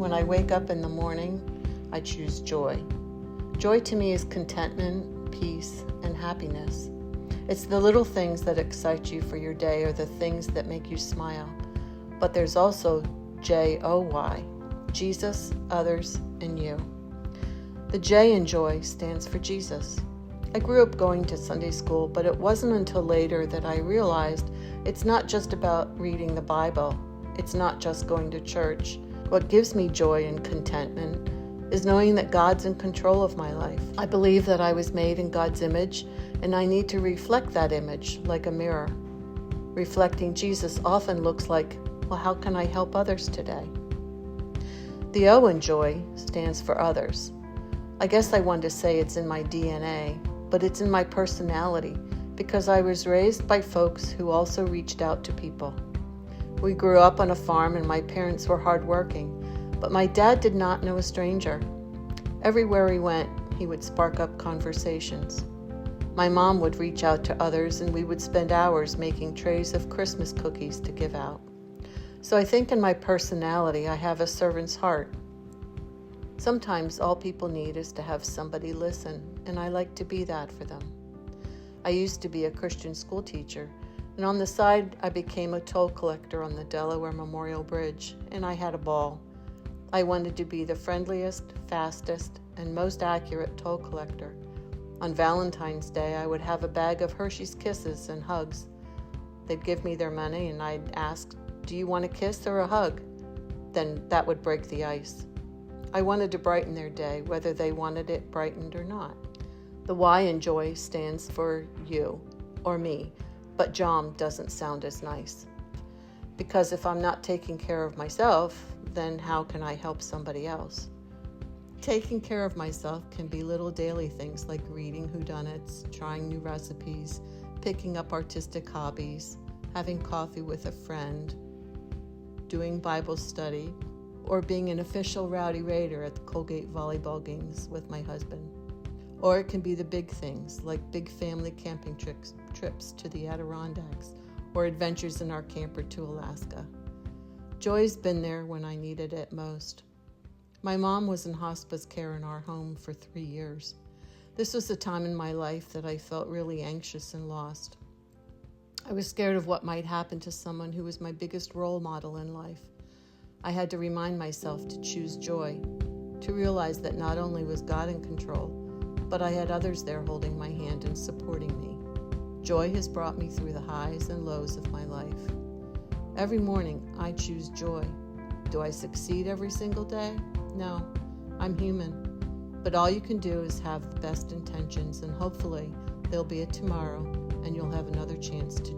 When I wake up in the morning, I choose joy. Joy to me is contentment, peace, and happiness. It's the little things that excite you for your day or the things that make you smile. But there's also J-O-Y, Jesus, others, and you. The J in joy stands for Jesus. I grew up going to Sunday school, but it wasn't until later that I realized it's not just about reading the Bible. It's not just going to church. What gives me joy and contentment is knowing that God's in control of my life. I believe that I was made in God's image, and I need to reflect that image like a mirror. Reflecting Jesus often looks like, well, how can I help others today? The O in joy stands for others. I guess I want to say it's in my DNA, but it's in my personality because I was raised by folks who also reached out to people. We grew up on a farm and my parents were hardworking, but my dad did not know a stranger. Everywhere he went, he would spark up conversations. My mom would reach out to others and we would spend hours making trays of Christmas cookies to give out. So I think in my personality, I have a servant's heart. Sometimes all people need is to have somebody listen, and I like to be that for them. I used to be a Christian school teacher, and on the side, I became a toll collector on the Delaware Memorial Bridge, and I had a ball. I wanted to be the friendliest, fastest, and most accurate toll collector. On Valentine's Day, I would have a bag of Hershey's Kisses and hugs. They'd give me their money, and I'd ask, "Do you want a kiss or a hug?" Then that would break the ice. I wanted to brighten their day, whether they wanted it brightened or not. The Y in joy stands for you, or me, but Jom doesn't sound as nice. Because if I'm not taking care of myself, then how can I help somebody else? Taking care of myself can be little daily things like reading whodunits, trying new recipes, picking up artistic hobbies, having coffee with a friend, doing Bible study, or being an official Rowdy Raider at the Colgate volleyball games with my husband. Or it can be the big things, like big family camping trips to the Adirondacks, or adventures in our camper to Alaska. Joy's been there when I needed it most. My mom was in hospice care in our home for 3 years. This was a time in my life that I felt really anxious and lost. I was scared of what might happen to someone who was my biggest role model in life. I had to remind myself to choose joy, to realize that not only was God in control, but I had others there holding my hand and supporting me. Joy has brought me through the highs and lows of my life. Every morning, I choose joy. Do I succeed every single day? No, I'm human. But all you can do is have the best intentions, and hopefully there'll be a tomorrow, and you'll have another chance to